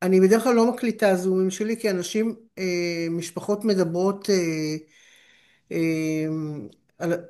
אני בדרך כלל לא מקליטה זומים שלי כי משפחות מדברות, אה,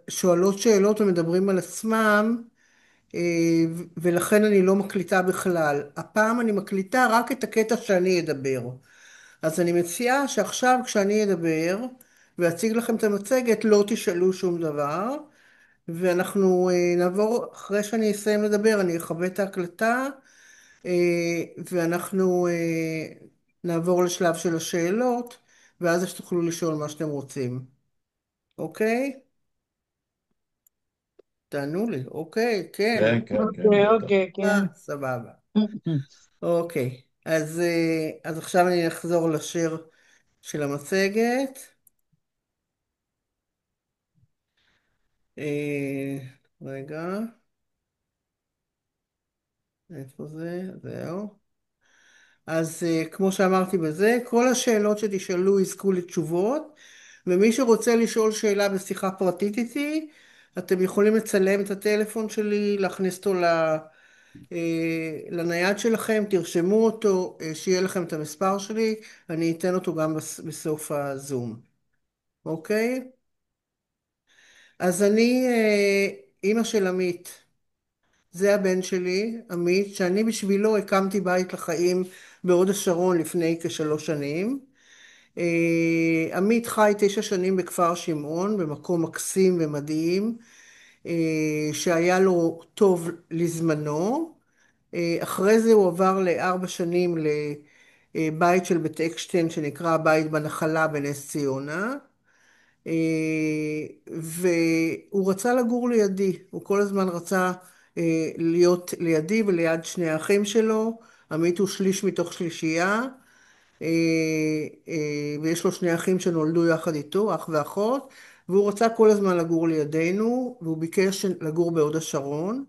שואלות שאלות ומדברים על עצמם, ולכן אני לא מקליטה בכלל. הפעם אני מקליטה רק את הקטע שאני אדבר. אז אני מציעה שעכשיו כשאני אדבר ואציג לכם את המצגת לא תשאלו שום דבר, ואנחנו נעבור, אחרי שאני אסיים לדבר אני אכבה את ההקלטה, ואנחנו נעבור לשלב של השאלות, ואז תוכלו לשאול מה שאתם רוצים. אוקיי? תענו לי. אוקיי, כן. כן, כן, כן, אוקיי, בטח. אוקיי, כן. סבבה. אוקיי. אז עכשיו אני אחזור לשיר של המצגת. אה, רגע, איפה זה? זהו. אז כמו שאמרתי בזה, כל השאלות שתשאלו יזכו לתשובות, ומי שרוצה לשאול שאלה בשיחה פרטית איתי, אתם יכולים לצלם את הטלפון שלי, להכניס אותו לנייד שלכם, תרשמו אותו, שיהיה לכם את המספר שלי, אני אתן אותו גם בסוף הזום, אוקיי? אז אני אימא של עמית, זה הבן שלי, עמית, שאני בשבילו הקמתי בית לחיים בהוד השרון לפני כ3 שנים. עמית חי 9 שנים בכפר שמעון, במקום מקסים ומדהים, שהיה לו טוב לזמנו. אחרי זה הוא עבר ל4 שנים לבית של בית אקשטיין שנקרא בית בנחלה בנס ציונה. והוא רצה לגור לידי, הוא כל הזמן רצה להיות לידי וליד שני האחים שלו. עמית הוא שליש מתוך שלישייה, ויש לו 2 אחים שנולדו יחד איתו, אח ואחות, והוא רצה כל הזמן לגור לידינו, והוא ביקש לגור בהוד השרון.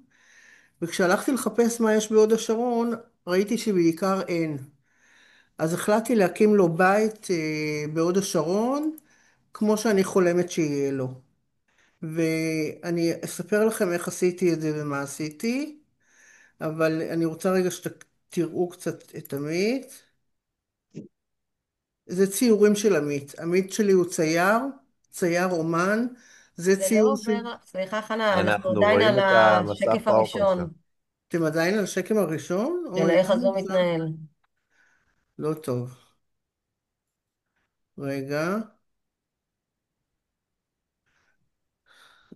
וכשהלכתי לחפש מה יש בהוד השרון, ראיתי שבעיקר אין. אז החלטתי להקים לו בית בהוד השרון, כמו שאני חולמת שיהיה לו. ואני אספר לכם איך עשיתי את זה ומה עשיתי, אבל אני רוצה רגע שתראו קצת את עמית. זה ציורים של עמית. עמית שלי הוא צייר, צייר אומן. זה זה לא ציור של... עובר, סליחה חנה, אנחנו אנחנו עדיין רואים על את המסך השקף פאורפוינט שלך. הראשון אתם עדיין על השקם הראשון? של אוי, איך למה הזום זה מתנהל. לא טוב. רגע,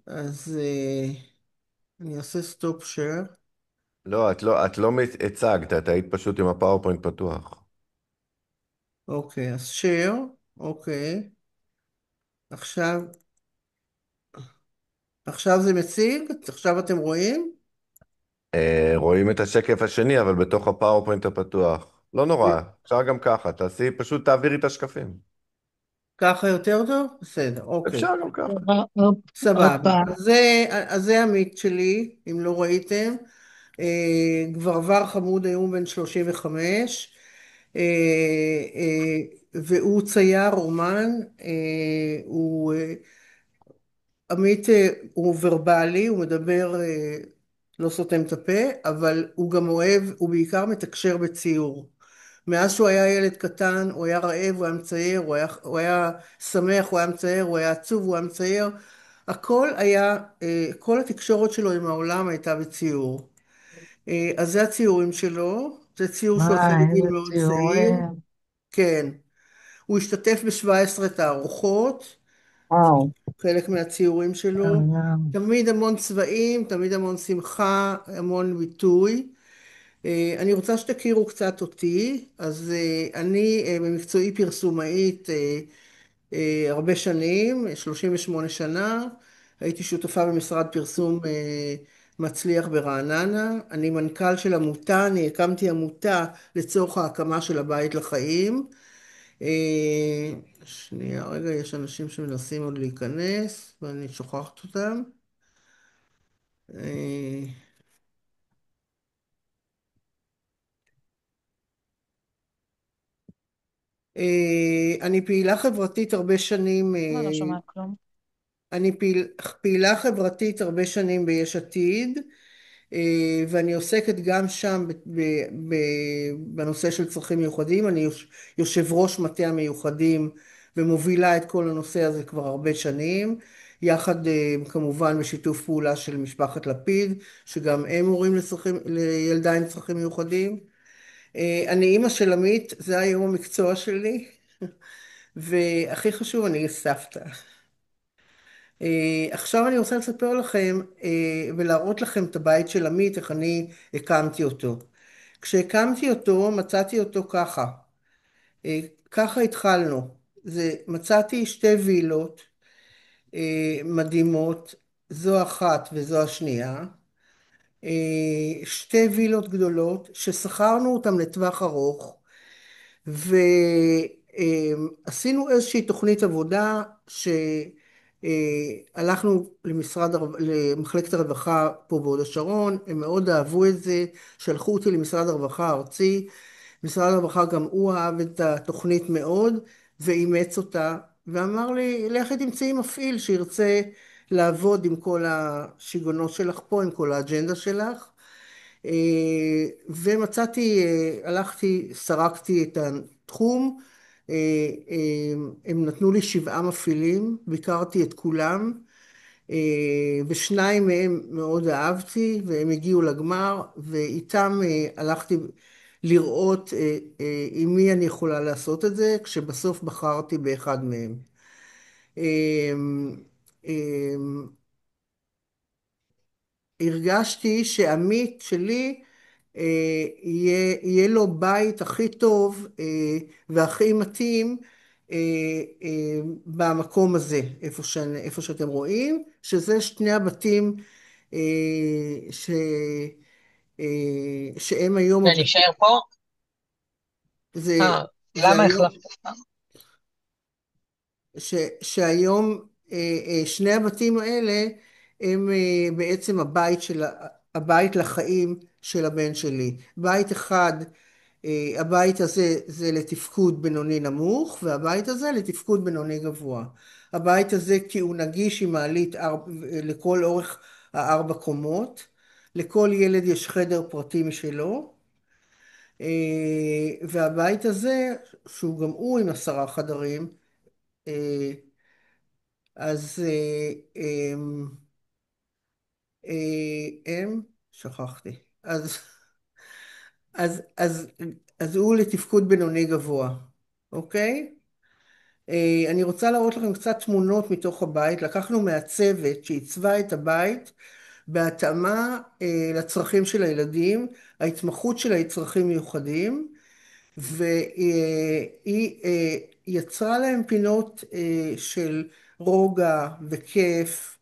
אז אני אעשה סטופ שייר. לא, את לא הצגת, את היית פשוט עם הפאורפוינט פתוח. אוקיי, אז שייר. אוקיי. עכשיו, עכשיו זה מציג? עכשיו אתם רואים? רואים את השקף השני, אבל בתוך הפאורפוינט הפתוח. לא נורא, אפשר גם ככה, פשוט תעבירי את השקפים. ככה יותר טוב? בסדר, אוקיי. אפשר גם ככה. סבבה. הופה. אז זה עמית שלי, אם לא ראיתם. גברבר חמוד, היום בן 35, אה, והוא צייר אומן. עמית הוא ורבלי, הוא מדבר, לא סותם את הפה, אבל הוא גם אוהב, הוא בעיקר מתקשר בציור. מאז שהוא היה ילד קטן, הוא היה רעב, הוא היה מצייר, הוא היה שמח, הוא היה מצייר, הוא היה עצוב, הוא היה מצייר. הכל היה, כל התקשורת שלו עם העולם הייתה בציור. אז זה הציורים שלו, זה ציור שהוא עשה בגיל איזה מאוד צעיר. ציורים. כן, הוא השתתף ב17 תערוכות, וואו. חלק מהציורים שלו. תמיד המון צבעים, תמיד המון שמחה, המון ביטוי. אני רוצה שתכירו קצת אותי. אז אני במקצועי פרסומאית הרבה שנים, 38 שנה. הייתי שותפה במשרד פרסום מצליח ברעננה. אני מנכ"ל של עמותה, אני הקמתי עמותה לצורך ההקמה של הבית לחיים. אה, שנייה, רגע, יש אנשים שמנסים עוד להיכנס ואני שוכחת אותם. אה, אני פעילה חברתית הרבה שנים, אני לא שומעת כלום. אני פעילה חברתית הרבה שנים ביש עתיד. ואני עוסקת גם שם בנושא של צרכים מיוחדים. אני יושב ראש מטה המיוחדים ומובילה את כל הנושא הזה כבר הרבה שנים, יחד כמובן בשיתוף פעולה של משפחת לפיד, שגם הם הורים לילדה עם צרכים מיוחדים. אני אימא של עמית, זה היום המקצוע שלי, והכי חשוב, אני סבתא. עכשיו אני רוצה לספר לכם ולהראות לכם את הבית של עמית, איך אני הקמתי אותו. כשהקמתי אותו, מצאתי אותו ככה. ככה התחלנו. מצאתי שתי וילות מדהימות, זו אחת וזו השנייה. שתי וילות גדולות ששכרנו אותן לטווח ארוך. ועשינו איזושהי תוכנית עבודה שהלכנו למחלקת הרווחה פה בהוד השרון, הם מאוד אהבו את זה, שלחו אותי למשרד הרווחה הארצי, משרד הרווחה גם הוא אהב את התוכנית מאוד ואימץ אותה ואמר לי לכי תמצאי מפעיל שירצה לעבוד עם כל השיגעונות שלך פה, עם כל האג'נדה שלך. ומצאתי, הלכתי, סרקתי את התחום, אה, הם נתנו לי 7 מפעילים, ביקרתי את כולם, ושניים מהם מאוד אהבתי, והם הגיעו לגמר, ואיתם הלכתי לראות עם מי אני יכולה לעשות את זה, כשבסוף בחרתי באחד מהם. הרגשתי שעמית שלי יהיה לו בית הכי טוב והכי מתאים במקום הזה, איפה שאתם רואים, שזה שני הבתים אה, ש, אה, שהם היום, ונשאר פה? זה, אה, זה למה היום, החלפת? שהיום שני הבתים האלה הם בעצם הבית לחיים של הבן שלי. בית אחד, הבית הזה זה לתפקוד בינוני נמוך, והבית הזה לתפקוד בינוני גבוה. הבית הזה כי הוא נגיש עם מעלית לכל אורך 4 קומות, לכל ילד יש חדר פרטי משלו, והבית הזה, שהוא גם הוא עם 10 חדרים, אה, אז שכחתי. אז, אז, אז הוא לתפקוד בינוני גבוה, אוקיי? אני רוצה להראות לכם קצת תמונות מתוך הבית. לקחנו מהצוות שעיצבה את הבית בהתאמה לצרכים של הילדים. ההתמחות שלה היא צרכים מיוחדים, והיא יצרה להם פינות של רוגע וכיף.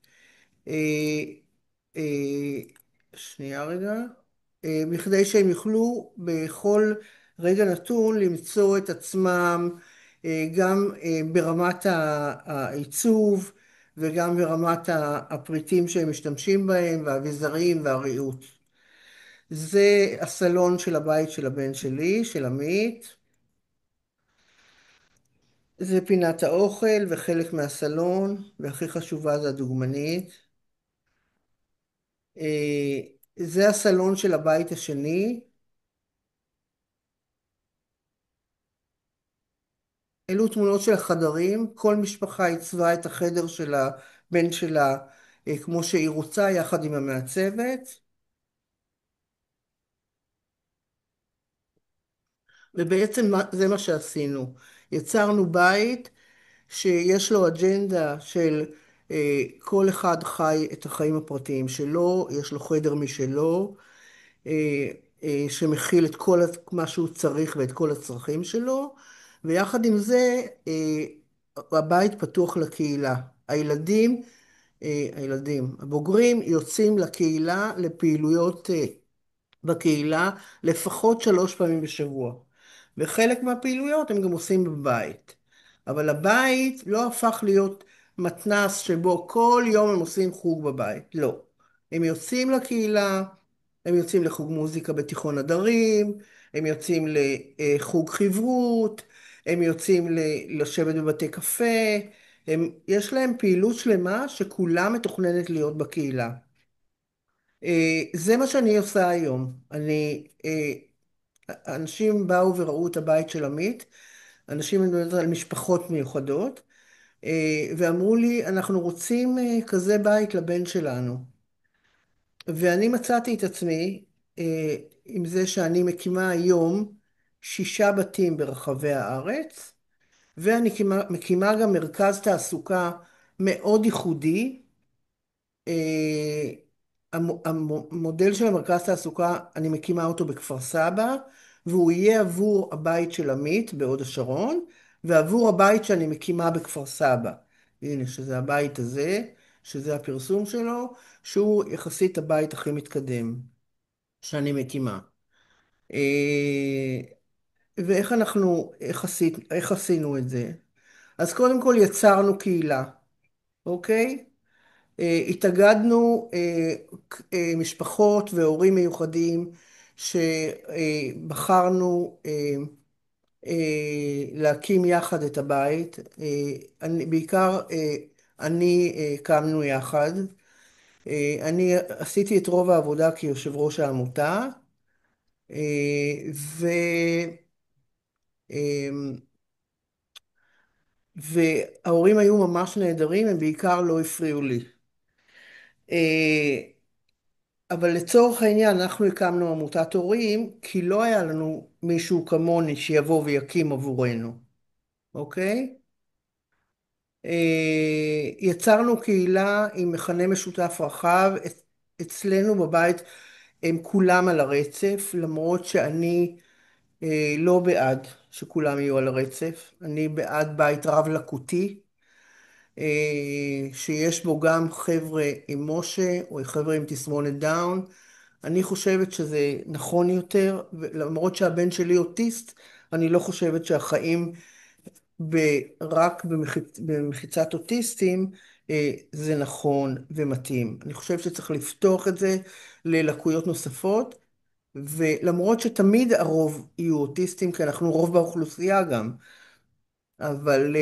אה, אה, שנייה רגע. בכדי שהם יוכלו בכל רגע נתון למצוא את עצמם גם ברמת העיצוב וגם ברמת הפריטים שהם משתמשים בהם והאביזרים והריהוט. זה הסלון של הבית של הבן שלי, של עמית. זה פינת האוכל וחלק מהסלון, והכי חשובה זה הדוגמנית. זה הסלון של הבית השני. אלו תמונות של החדרים. כל משפחה עיצבה את החדר של הבן שלה כמו שהיא רוצה, יחד עם המעצבת. ובעצם זה מה שעשינו. יצרנו בית שיש לו אג'נדה של כל אחד חי את החיים הפרטיים שלו, יש לו חדר משלו, שמכיל את כל מה שהוא צריך ואת כל הצרכים שלו, ויחד עם זה הבית פתוח לקהילה. הבוגרים יוצאים לקהילה לפעילויות בקהילה לפחות 3 פעמים בשבוע. וחלק מהפעילויות הם גם עושים בבית. אבל הבית לא הפך להיות מתנס שבו כל יום הם עושים חוג בבית. לא. הם יוצאים לקהילה, הם יוצאים לחוג מוזיקה בתיכון הדרים, הם יוצאים לחוג חברות, הם יוצאים לשבת בבתי קפה, יש להם פעילות שלמה שכולה מתוכננת להיות בקהילה. זה מה שאני עושה היום. אנשים באו וראו את הבית של עמית, אנשים מדברים על משפחות מיוחדות, ואמרו לי, אנחנו רוצים כזה בית לבן שלנו. ואני מצאתי את עצמי עם זה שאני מקימה היום 6 בתים ברחבי הארץ, ואני מקימה גם מרכז תעסוקה מאוד ייחודי. המודל של המרכז תעסוקה, אני מקימה אותו בכפר סבא, והוא יהיה עבור הבית של עמית בהוד השרון, ועבור הבית שאני מקימה בכפר סבא. הנה, שזה הבית הזה, שזה הפרסום שלו, שהוא יחסית הבית הכי מתקדם שאני מקימה. ואיך איך עשינו את זה? אז קודם כל יצרנו קהילה, אוקיי? התאגדנו משפחות והורים מיוחדים שבחרנו להקים יחד את הבית. בעיקר אני קמנו יחד. אני עשיתי את רוב העבודה כיושב ראש העמותה, ו... וההורים היו ממש נהדרים, הם בעיקר לא הפריעו לי. אבל לצורך העניין אנחנו הקמנו עמותת הורים, כי לא היה לנו מישהו כמוני שיבוא ויקים עבורנו, אוקיי? יצרנו קהילה עם מכנה משותף רחב. אצלנו בבית הם כולם על הרצף, למרות שאני לא בעד שכולם יהיו על הרצף. אני בעד בית רב-לקותי, שיש בו גם חבר'ה עם משה או חבר'ה עם תסמונת דאון. אני חושבת שזה נכון יותר, למרות שהבן שלי אוטיסט, אני לא חושבת שהחיים רק במחיצת אוטיסטים זה נכון ומתאים. אני חושבת שצריך לפתוח את זה ללקויות נוספות, ולמרות שתמיד הרוב יהיו אוטיסטים, כי אנחנו רוב באוכלוסייה גם, אבל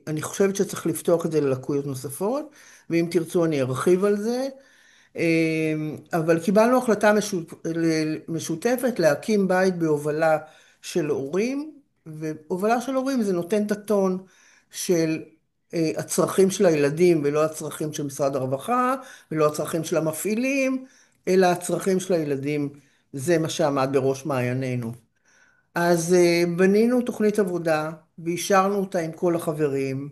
אני חושבת שצריך לפתוח את זה ללקויות נוספות, ואם תרצו אני ארחיב על זה. אבל קיבלנו החלטה משותפת להקים בית בהובלה של הורים, והובלה של הורים זה נותן את הטון של הצרכים של הילדים, ולא הצרכים של משרד הרווחה, ולא הצרכים של המפעילים, אלא הצרכים של הילדים. זה מה שעמד בראש מעיינינו. אז בנינו תוכנית עבודה, ואישרנו אותה עם כל החברים,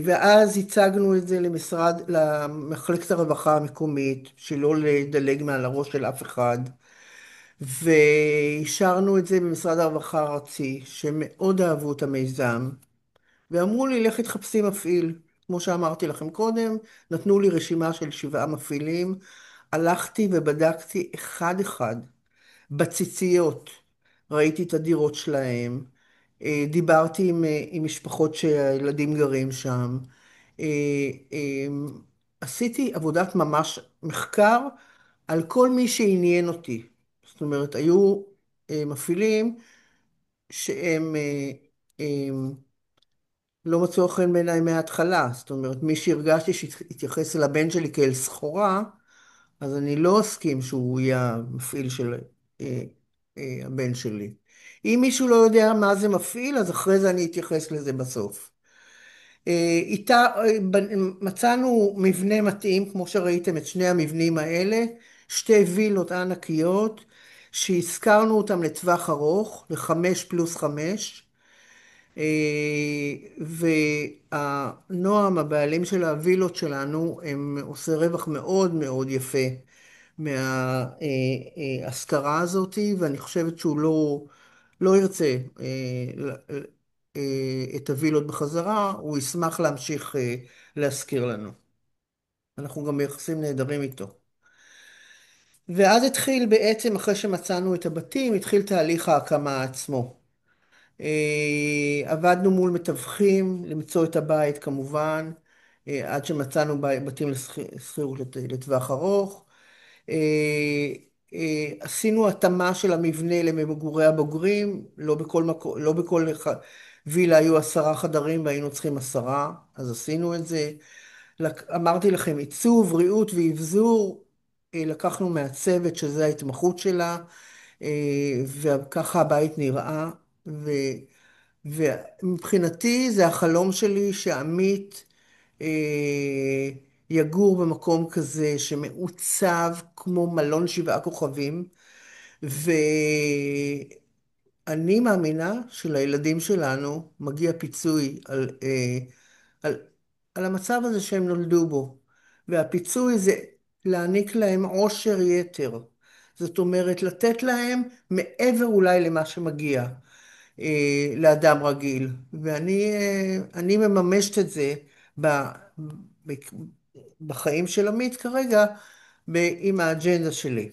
ואז הצגנו את זה למחלקת הרווחה המקומית, שלא לדלג מעל הראש של אף אחד, ואישרנו את זה במשרד הרווחה הארצי, שמאוד אהבו את המיזם, ואמרו לי, לכי תחפשי מפעיל. כמו שאמרתי לכם קודם, נתנו לי רשימה של 7 מפעילים, הלכתי ובדקתי אחד-אחד, בציציות, ראיתי את הדירות שלהם, דיברתי עם משפחות שהילדים גרים שם, אה, אה, עשיתי עבודת ממש מחקר על כל מי שעניין אותי. זאת אומרת, היו מפעילים שהם לא מצאו חן בעיניי מההתחלה. זאת אומרת, מי שהרגשתי שהתייחס אל הבן שלי כאל סחורה, אז אני לא אסכים שהוא יהיה המפעיל של הבן שלי. אם מישהו לא יודע מה זה מפעיל, אז אחרי זה אני אתייחס לזה בסוף. מצאנו מבנה מתאים, כמו שראיתם את שני המבנים האלה, 2 וילות ענקיות, שהזכרנו אותם לטווח ארוך, ל5+5, והנועם, הבעלים של הווילות שלנו, הם עושה רווח מאוד מאוד יפה מההשכרה הזאת, ואני חושבת שהוא לא ירצה את הווילות בחזרה, הוא ישמח להמשיך להשכיר לנו. אנחנו גם ביחסים נהדרים איתו. ואז התחיל בעצם, אחרי שמצאנו את הבתים, התחיל תהליך ההקמה עצמו. עבדנו מול מתווכים למצוא את הבית כמובן, עד שמצאנו בתים לשכירות לטווח ארוך. עשינו התאמה של המבנה למגורי הבוגרים, לא בכל וילה היו 10 חדרים והיינו צריכים 10, אז עשינו את זה. אמרתי לכם, עיצוב, ריהוט ואבזור, לקחנו מהצוות שזה ההתמחות שלה, וככה הבית נראה, ומבחינתי זה החלום שלי שעמית יגור במקום כזה שמעוצב כמו מלון 7 כוכבים, ואני מאמינה שלילדים שלנו מגיע פיצוי על, על המצב הזה שהם נולדו בו. והפיצוי זה להעניק להם עושר יתר. זאת אומרת, לתת להם מעבר אולי למה שמגיע לאדם רגיל. אני מממשת את זה ב, ב, בחיים של עמית כרגע עם האג'נדה שלי.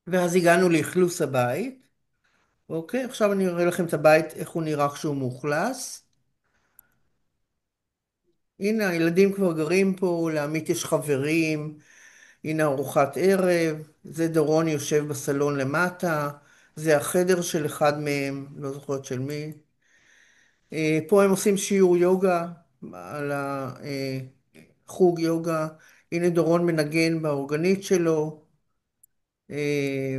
ואז הגענו לאכלוס הבית. אוקיי, עכשיו אני אראה לכם את הבית, איך הוא נראה כשהוא מאוכלס. הנה, הילדים כבר גרים פה, לעמית יש חברים, הנה ארוחת ערב, זה דורון יושב בסלון למטה, זה החדר של אחד מהם, לא זוכרת של מי. פה הם עושים שיעור יוגה על החוג יוגה. הנה דורון מנגן באורגנית שלו. אה,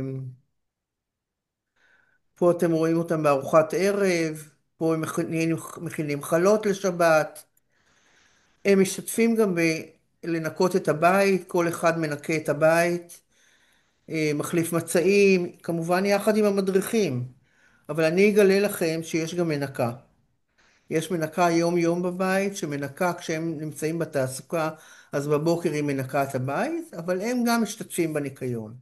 פה אתם רואים אותם בארוחת ערב, פה הם מכינים חלות לשבת. הם משתתפים גם בלנקות את הבית, כל אחד מנקה את הבית, מחליף מצעים, כמובן יחד עם המדריכים. אבל אני אגלה לכם שיש גם מנקה. יש מנקה יום-יום בבית, שמנקה כשהם נמצאים בתעסוקה, אז בבוקר היא מנקה את הבית, אבל הם גם משתתפים בניקיון.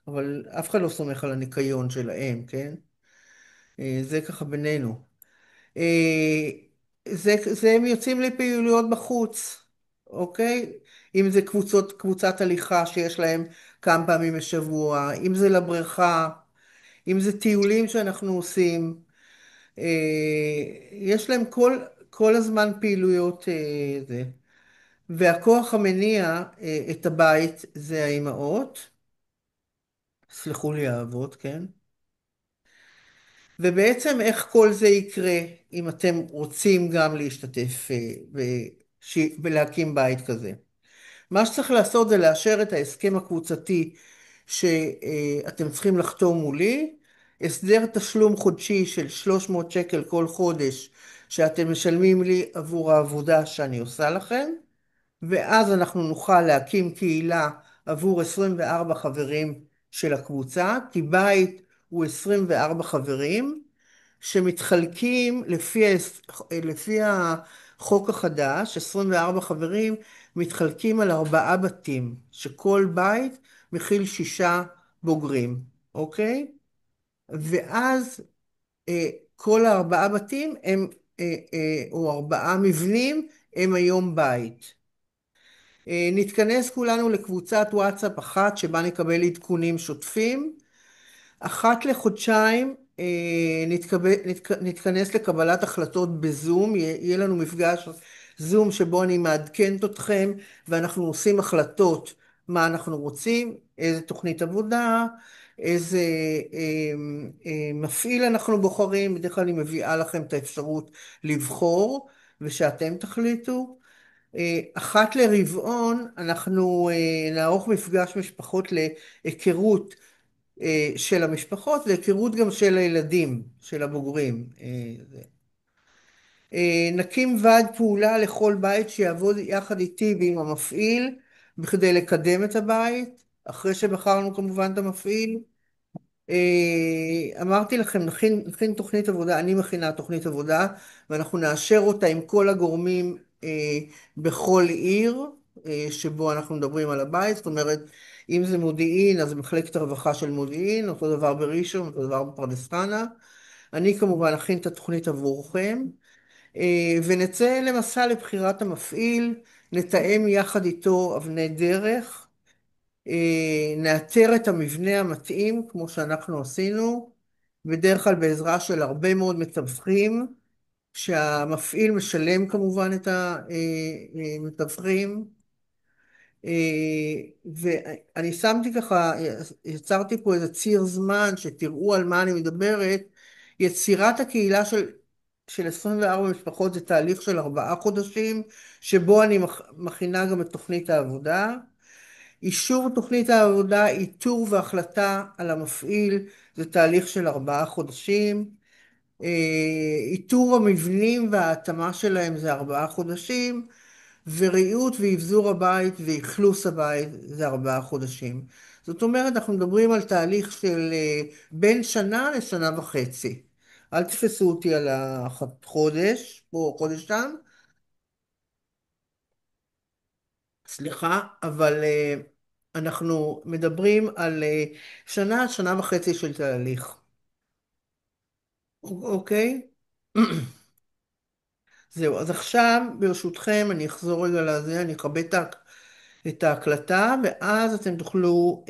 אבל אף אחד לא סומך על הניקיון שלהם, כן? זה ככה בינינו. אה, זה הם יוצאים לפעילויות בחוץ, אוקיי? אם זה קבוצת הליכה שיש להם כמה פעמים בשבוע, אם זה לבריכה, אם זה טיולים שאנחנו עושים. יש להם כל הזמן פעילויות זה. והכוח המניע את הבית זה האימהות, סלחו לי האבות, כן? ובעצם איך כל זה יקרה אם אתם רוצים גם להשתתף ולהקים בית כזה. מה שצריך לעשות זה לאשר את ההסכם הקבוצתי שאתם צריכים לחתום מולי, הסדר תשלום חודשי של 300 שקל כל חודש שאתם משלמים לי עבור העבודה שאני עושה לכם, ואז אנחנו נוכל להקים קהילה עבור 24 חברים של הקבוצה, כי בית הוא 24 חברים, שמתחלקים לפי החוק החדש, 24 חברים מתחלקים על 4 בתים, שכל בית מכיל 6 בוגרים, אוקיי? ואז כל ה4 בתים הם, או 4 מבנים, הם היום בית. נתכנס כולנו לקבוצת וואטסאפ אחת שבה נקבל עדכונים שוטפים. אחת לחודשיים נתכנס לקבלת החלטות בזום, יהיה לנו מפגש זום שבו אני מעדכנת אתכם ואנחנו עושים החלטות מה אנחנו רוצים, איזה תוכנית עבודה, איזה מפעיל אנחנו בוחרים, בדרך כלל אני מביאה לכם את האפשרות לבחור ושאתם תחליטו. אחת לרבעון אנחנו נערוך מפגש משפחות להיכרות של המשפחות והיכרות גם של הילדים, של הבוגרים. נקים ועד פעולה לכל בית שיעבוד יחד איתי ועם המפעיל בכדי לקדם את הבית, אחרי שבחרנו כמובן את המפעיל. אמרתי לכם, נכין תוכנית עבודה, אני מכינה תוכנית עבודה, ואנחנו נאשר אותה עם כל הגורמים בכל עיר שבו אנחנו מדברים על הבית. זאת אומרת, אם זה מודיעין, אז מחלקת הרווחה של מודיעין, אותו דבר בראשון, אותו דבר בפרדס חנה. אני כמובן אכין את התוכנית עבורכם, ונצא למסע לבחירת המפעיל, נתאם יחד איתו אבני דרך, נאתר את המבנה המתאים כמו שאנחנו עשינו, בדרך כלל בעזרה של הרבה מאוד מתווכים, שהמפעיל משלם כמובן את המתווכים. ואני שמתי ככה, יצרתי פה איזה ציר זמן שתראו על מה אני מדברת. יצירת הקהילה של 24 משפחות זה תהליך של 4 חודשים, שבו אני מכינה גם את תוכנית העבודה. אישור תוכנית העבודה, איתור והחלטה על המפעיל, זה תהליך של 4 חודשים. איתור המבנים וההתאמה שלהם זה 4 חודשים, וריהוט ואבזור הבית ואכלוס הבית זה 4 חודשים. זאת אומרת, אנחנו מדברים על תהליך של בין שנה לשנה וחצי. אל תפסו אותי על החודש, פה חודש שם, סליחה, אבל אנחנו מדברים על שנה, שנה וחצי של תהליך. אוקיי? זהו, אז עכשיו ברשותכם אני אחזור רגע לזה, אני אכבה את ההקלטה, ואז אתם תוכלו